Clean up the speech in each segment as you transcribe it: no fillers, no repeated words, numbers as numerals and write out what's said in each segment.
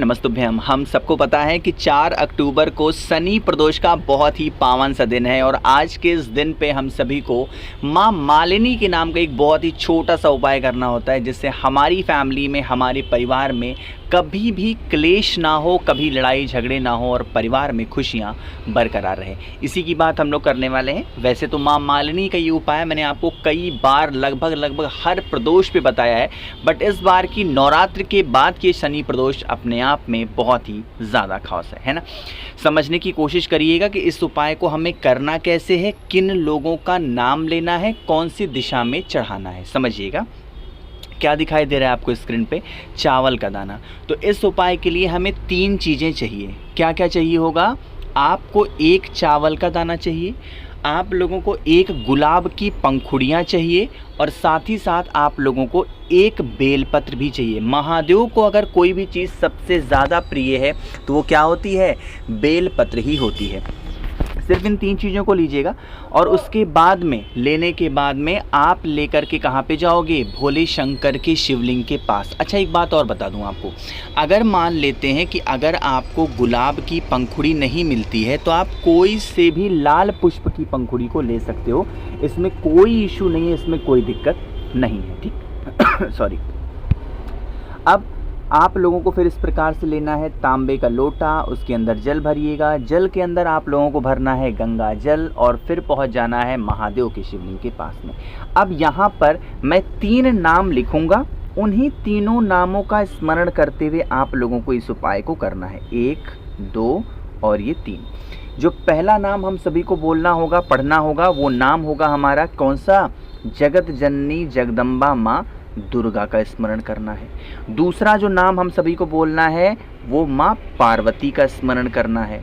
नमस्तुभ्यम। हम सबको पता है कि 4 अक्टूबर को शनि प्रदोष का बहुत ही पावन सा दिन है और आज के इस दिन पे हम सभी को माँ मालिनी के नाम का एक बहुत ही छोटा सा उपाय करना होता है, जिससे हमारी फैमिली में, हमारे परिवार में कभी भी क्लेश ना हो, कभी लड़ाई झगड़े ना हो और परिवार में खुशियाँ बरकरार रहे। इसी की बात हम लोग करने वाले हैं। वैसे तो माँ मालिनी का ये उपाय मैंने आपको कई बार लगभग हर प्रदोष पे बताया है, बट इस बार की नवरात्र के बाद के शनि प्रदोष अपने आप में बहुत ही ज़्यादा खास है ना। समझने की कोशिश करिएगा कि इस उपाय को हमें करना कैसे है, किन लोगों का नाम लेना है, कौन सी दिशा में चढ़ाना है। समझिएगा। क्या दिखाई दे रहा है आपको स्क्रीन पे? चावल का दाना। तो इस उपाय के लिए हमें 3 चीज़ें चाहिए। क्या क्या चाहिए होगा? आपको 1 चावल का दाना चाहिए, आप लोगों को 1 गुलाब की पंखुड़ियाँ चाहिए और साथ ही साथ आप लोगों को 1 बेलपत्र भी चाहिए। महादेव को अगर कोई भी चीज़ सबसे ज़्यादा प्रिय है तो वो क्या होती है? बेलपत्र ही होती है। सिर्फ इन 3 चीज़ों को लीजिएगा और उसके बाद में, लेने के बाद में आप लेकर के कहाँ पे जाओगे? भोले शंकर के शिवलिंग के पास। अच्छा, एक बात और बता दूं आपको, अगर मान लेते हैं कि अगर आपको गुलाब की पंखुड़ी नहीं मिलती है तो आप कोई से भी लाल पुष्प की पंखुड़ी को ले सकते हो। इसमें कोई इशू नहीं है, इसमें कोई दिक्कत नहीं है। ठीक सॉरी। अब आप लोगों को फिर इस प्रकार से लेना है तांबे का लोटा, उसके अंदर जल भरिएगा। जल के अंदर आप लोगों को भरना है गंगा जल और फिर पहुंच जाना है महादेव के शिवलिंग के पास में। अब यहाँ पर मैं 3 नाम लिखूंगा, उन्हीं तीनों नामों का स्मरण करते हुए आप लोगों को इस उपाय को करना है। 1, 2 और ये 3। जो पहला नाम हम सभी को बोलना होगा, पढ़ना होगा, वो नाम होगा हमारा कौन सा? जगत जननी जगदम्बा माँ दुर्गा का स्मरण करना है। दूसरा जो नाम हम सभी को बोलना है वो माँ पार्वती का स्मरण करना है।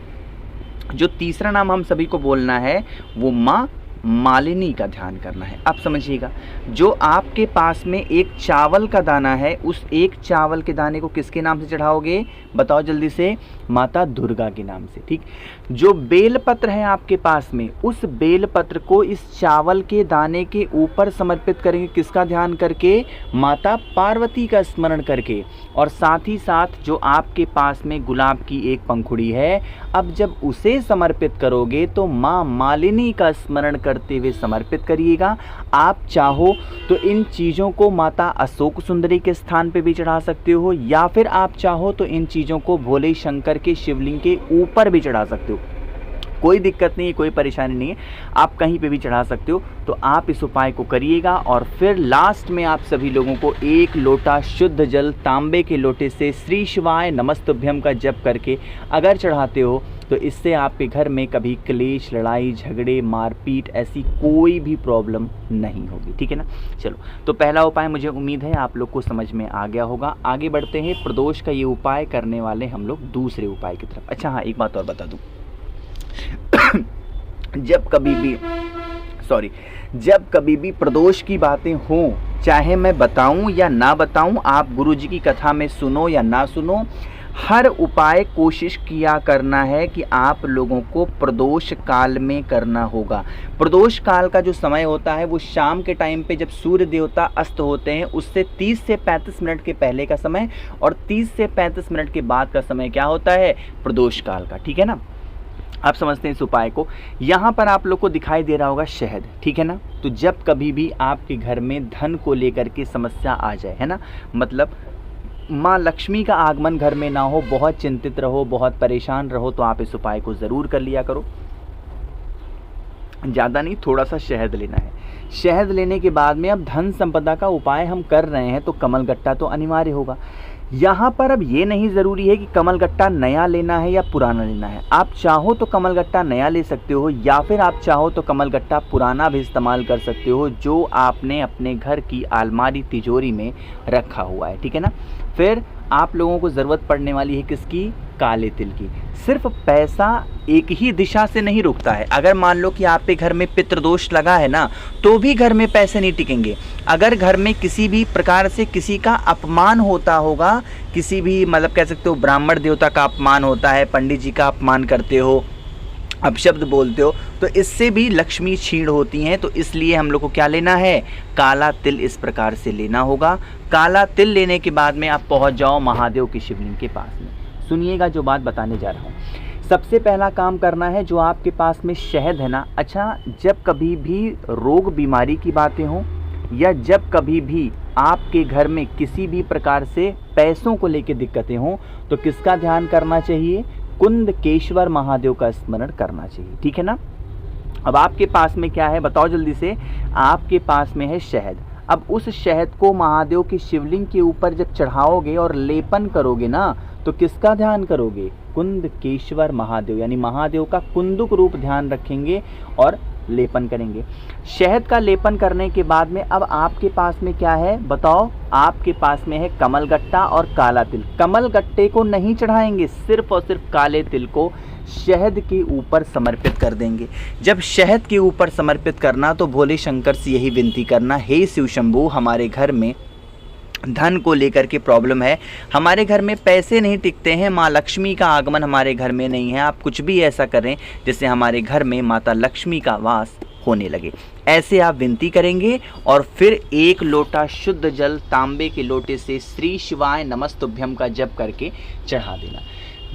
जो तीसरा नाम हम सभी को बोलना है वो माँ मालिनी का ध्यान करना है। अब समझिएगा, जो आपके पास में 1 चावल का दाना है, उस 1 चावल के दाने को किसके नाम से चढ़ाओगे? बताओ जल्दी से। माता दुर्गा के नाम से। ठीक। जो बेलपत्र है आपके पास में, उस बेलपत्र को इस चावल के दाने के ऊपर समर्पित करेंगे। किसका ध्यान करके? माता पार्वती का स्मरण करके। और साथ ही साथ जो आपके पास में गुलाब की 1 पंखुड़ी है, अब जब उसे समर्पित करोगे तो माँ मालिनी का स्मरण करते हुए समर्पित करिएगा। आप चाहो तो इन चीज़ों को माता अशोक सुंदरी के स्थान पे भी चढ़ा सकते हो, या फिर आप चाहो तो इन चीज़ों को भोले शंकर के शिवलिंग के ऊपर भी चढ़ा सकते हो। कोई दिक्कत नहीं है, कोई परेशानी नहीं है, आप कहीं पे भी चढ़ा सकते हो। तो आप इस उपाय को करिएगा और फिर लास्ट में आप सभी लोगों को 1 लोटा शुद्ध जल तांबे के लोटे से श्री शिवाय नमस्तुभ्यम का जप करके अगर चढ़ाते हो तो इससे आपके घर में कभी क्लेश, लड़ाई झगड़े, मारपीट ऐसी कोई भी प्रॉब्लम नहीं होगी। ठीक है ना। चलो, तो पहला उपाय मुझे उम्मीद है आप लोग को समझ में आ गया होगा। आगे बढ़ते हैं। प्रदोष का ये उपाय करने वाले हम लोग दूसरे उपाय की तरफ। अच्छा हाँ, एक बात और बता दूं। जब कभी भी प्रदोष की बातें हों, चाहे मैं बताऊं या ना बताऊं, आप गुरुजी की कथा में सुनो या ना सुनो, हर उपाय कोशिश किया करना है कि आप लोगों को प्रदोष काल में करना होगा। प्रदोष काल का जो समय होता है वो शाम के टाइम पे जब सूर्य देवता अस्त होते हैं उससे 30 से 35 मिनट के पहले का समय, और 30 से 35 मिनट के बाद का समय क्या होता है? प्रदोष काल का। ठीक है ना। आप समझते हैं इस उपाय को। यहाँ पर आप लोग को दिखाई दे रहा होगा शहद। ठीक है ना। तो जब कभी भी आपके घर में धन को लेकर के समस्या आ जाए, है ना, मतलब माँ लक्ष्मी का आगमन घर में ना हो, बहुत चिंतित रहो, बहुत परेशान रहो, तो आप इस उपाय को ज़रूर कर लिया करो। ज़्यादा नहीं, थोड़ा सा शहद लेना है। शहद लेने के बाद में अब धन संपदा का उपाय हम कर रहे हैं तो कमलगट्टा तो अनिवार्य होगा। यहाँ पर अब ये नहीं ज़रूरी है कि कमलगट्टा नया लेना है या पुराना लेना है। आप चाहो तो कमलगट्टा नया ले सकते हो, या फिर आप चाहो तो कमलगट्टा पुराना भी इस्तेमाल कर सकते हो जो आपने अपने घर की अलमारी तिजोरी में रखा हुआ है। ठीक है ना। फिर आप लोगों को ज़रूरत पड़ने वाली है किसकी? काले तिल की। सिर्फ पैसा एक ही दिशा से नहीं रुकता है। अगर मान लो कि आपके घर में पितृदोष लगा है ना, तो भी घर में पैसे नहीं टिकेंगे। अगर घर में किसी भी प्रकार से किसी का अपमान होता होगा, किसी भी मतलब कह सकते हो ब्राह्मण देवता का अपमान होता है, पंडित जी का अपमान करते हो, अपशब्द बोलते हो, तो इससे भी लक्ष्मी क्षीण होती हैं। तो इसलिए हम लोग को क्या लेना है? काला तिल इस प्रकार से लेना होगा। काला तिल लेने के बाद में आप पहुंच जाओ महादेव के शिवलिंग के पास में। सुनिएगा जो बात बताने जा रहा हूँ। सबसे पहला काम करना है, जो आपके पास में शहद है ना, अच्छा जब कभी भी रोग बीमारी की बातें हों या जब कभी भी आपके घर में किसी भी प्रकार से पैसों को लेकर दिक्कतें हों, तो किसका ध्यान करना चाहिए? कुंदकेश्वर महादेव का स्मरण करना चाहिए, ठीक है ना। अब आपके पास में क्या है बताओ जल्दी से। आपके पास में है शहद। अब उस शहद को महादेव के शिवलिंग के ऊपर जब चढ़ाओगे और लेपन करोगे ना, तो किसका ध्यान करोगे? कुंदकेश्वर महादेव, यानी महादेव का कुंदुक रूप ध्यान रखेंगे और लेपन करेंगे। शहद का लेपन करने के बाद में अब आपके पास में क्या है बताओ? आपके पास में है कमल गट्टा और काला तिल। कमल गट्टे को नहीं चढ़ाएंगे, सिर्फ और सिर्फ काले तिल को शहद के ऊपर समर्पित कर देंगे। जब शहद के ऊपर समर्पित करना, तो भोले शंकर से यही विनती करना, हे शिव शंभू, हमारे घर में धन को लेकर के प्रॉब्लम है, हमारे घर में पैसे नहीं टिकते हैं, माँ लक्ष्मी का आगमन हमारे घर में नहीं है, आप कुछ भी ऐसा करें जिससे हमारे घर में माता लक्ष्मी का वास होने लगे। ऐसे आप विनती करेंगे और फिर 1 लोटा शुद्ध जल तांबे के लोटे से श्री शिवाय नमस्तुभ्यम का जप करके चढ़ा देना।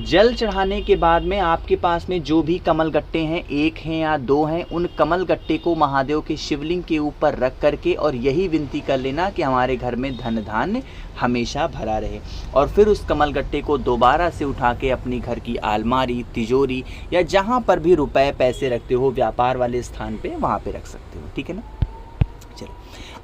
जल चढ़ाने के बाद में आपके पास में जो भी कमल गट्टे हैं, 1 हैं या 2 हैं, उन कमल गट्टे को महादेव के शिवलिंग के ऊपर रख करके और यही विनती कर लेना कि हमारे घर में धन धान्य हमेशा भरा रहे। और फिर उस कमल गट्टे को दोबारा से उठा के अपनी घर की अलमारी, तिजोरी या जहाँ पर भी रुपए पैसे रखते हो, व्यापार वाले स्थान पे वहाँ पे रख सकते हो, ठीक है ना। चलो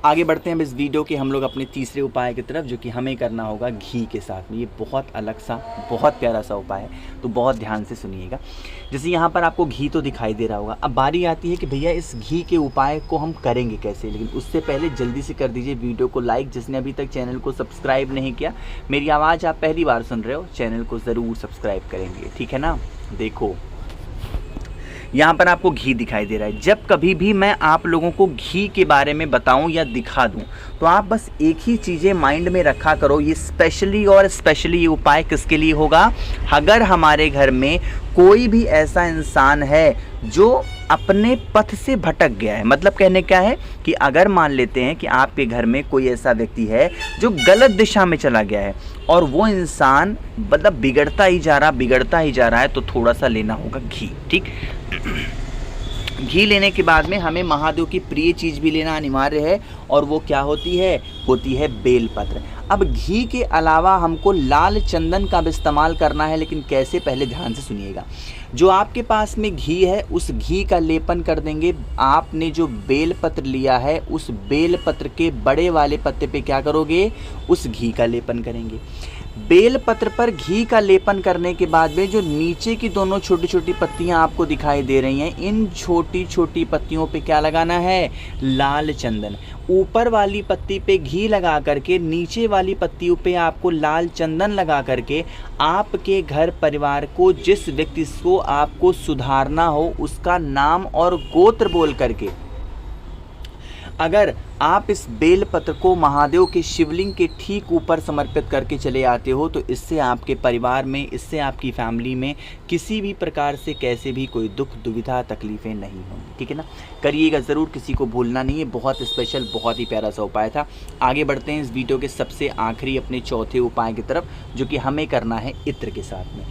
आगे बढ़ते हैं इस वीडियो के हम लोग अपने तीसरे उपाय की तरफ, जो कि हमें करना होगा घी के साथ में। ये बहुत अलग सा, बहुत प्यारा सा उपाय है, तो बहुत ध्यान से सुनिएगा। जैसे यहाँ पर आपको घी तो दिखाई दे रहा होगा। अब बारी आती है कि भैया इस घी के उपाय को हम करेंगे कैसे, लेकिन उससे पहले जल्दी से कर दीजिए वीडियो को लाइक। जिसने अभी तक चैनल को सब्सक्राइब नहीं किया, मेरी आवाज़ आप पहली बार सुन रहे हो, चैनल को ज़रूर सब्सक्राइब करेंगे, ठीक है ना। देखो यहाँ पर आपको घी दिखाई दे रहा है। जब कभी भी मैं आप लोगों को घी के बारे में बताऊं या दिखा दूं, तो आप बस एक ही चीज़ें माइंड में रखा करो, ये स्पेशली ये उपाय किसके लिए होगा? अगर हमारे घर में कोई भी ऐसा इंसान है जो अपने पथ से भटक गया है, मतलब कहने क्या है कि अगर मान लेते हैं कि आपके घर में कोई ऐसा व्यक्ति है जो गलत दिशा में चला गया है और वो इंसान मतलब बिगड़ता ही जा रहा है, तो थोड़ा सा लेना होगा घी, ठीक। घी लेने के बाद में हमें महादेव की प्रिय चीज़ भी लेना अनिवार्य है, और वो क्या होती है बेलपत्र। अब घी के अलावा हमको लाल चंदन का भी इस्तेमाल करना है, लेकिन कैसे, पहले ध्यान से सुनिएगा। जो आपके पास में घी है उस घी का लेपन कर देंगे। आपने जो बेलपत्र लिया है उस बेलपत्र के बड़े वाले पत्ते पे क्या करोगे? उस घी का लेपन करेंगे। बेलपत्र पर घी का लेपन करने के बाद में जो नीचे की दोनों छोटी छोटी पत्तियां आपको दिखाई दे रही हैं, इन छोटी छोटी पत्तियों पे क्या लगाना है? लाल चंदन। ऊपर वाली पत्ती पे घी लगा करके, नीचे वाली पत्तियों पे आपको लाल चंदन लगा करके आपके घर परिवार को, जिस व्यक्ति को आपको सुधारना हो, उसका नाम और गोत्र बोल करके अगर आप इस बेलपत्र को महादेव के शिवलिंग के ठीक ऊपर समर्पित करके चले आते हो, तो इससे आपके परिवार में, इससे आपकी फैमिली में किसी भी प्रकार से कैसे भी कोई दुख, दुविधा, तकलीफ़ें नहीं होंगी, ठीक है ना। करिएगा ज़रूर, किसी को भूलना नहीं है। बहुत स्पेशल, बहुत ही प्यारा सा उपाय था। आगे बढ़ते हैं इस वीडियो के सबसे आखिरी अपने चौथे उपाय की तरफ, जो कि हमें करना है इत्र के साथ में।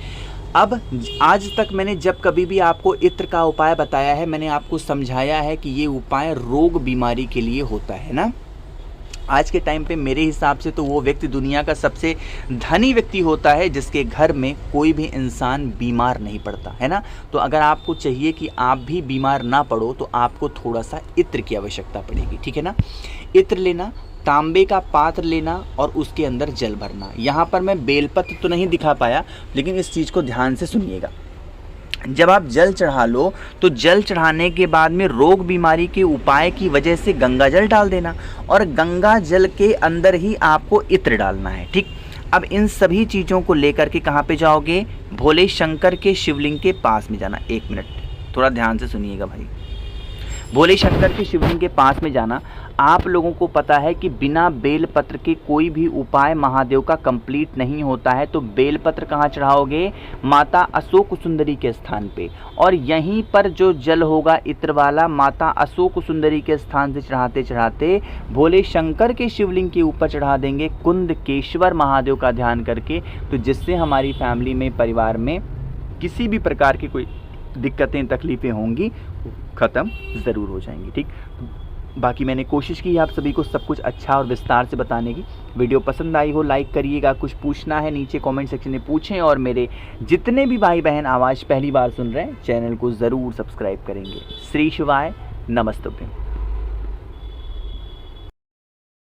अब आज तक मैंने जब कभी भी आपको इत्र का उपाय बताया है, मैंने आपको समझाया है कि ये उपाय रोग बीमारी के लिए होता है ना। आज के टाइम पे मेरे हिसाब से तो वो व्यक्ति दुनिया का सबसे धनी व्यक्ति होता है जिसके घर में कोई भी इंसान बीमार नहीं पड़ता है ना। तो अगर आपको चाहिए कि आप भी बीमार ना पड़ो, तो आपको थोड़ा सा इत्र की आवश्यकता पड़ेगी, ठीक है ना। इत्र लेना, तांबे का पात्र लेना और उसके अंदर जल भरना। यहाँ पर मैं बेलपत्र तो नहीं दिखा पाया, लेकिन इस चीज़ को ध्यान से सुनिएगा। जब आप जल चढ़ा लो, तो जल चढ़ाने के बाद में रोग बीमारी के उपाय की वजह से गंगा जल डाल देना, और गंगा जल के अंदर ही आपको इत्र डालना है, ठीक। अब इन सभी चीज़ों को लेकर के कहाँ पे जाओगे? भोले शंकर के शिवलिंग के पास में जाना। 1 मिनट, थोड़ा ध्यान से सुनिएगा भाई। भोले शंकर के शिवलिंग के पास में जाना। आप लोगों को पता है कि बिना बेलपत्र के कोई भी उपाय महादेव का कंप्लीट नहीं होता है। तो बेलपत्र कहाँ चढ़ाओगे? माता अशोक सुंदरी के स्थान पे, और यहीं पर जो जल होगा इत्र वाला माता अशोक सुंदरी के स्थान से चढ़ाते चढ़ाते भोले शंकर के शिवलिंग के ऊपर चढ़ा देंगे कुंदकेश्वर महादेव का ध्यान करके। तो जिससे हमारी फैमिली में, परिवार में किसी भी प्रकार की कोई दिक्कतें तकलीफ़ें होंगी ख़त्म ज़रूर हो जाएंगी। ठीक, बाकी मैंने कोशिश की आप सभी को सब कुछ अच्छा और विस्तार से बताने की। वीडियो पसंद आई हो लाइक करिएगा, कुछ पूछना है नीचे कमेंट सेक्शन में पूछें, और मेरे जितने भी भाई बहन आवाज़ पहली बार सुन रहे हैं चैनल को ज़रूर सब्सक्राइब करेंगे। श्री शिवाय, नमस्तुभ्यं।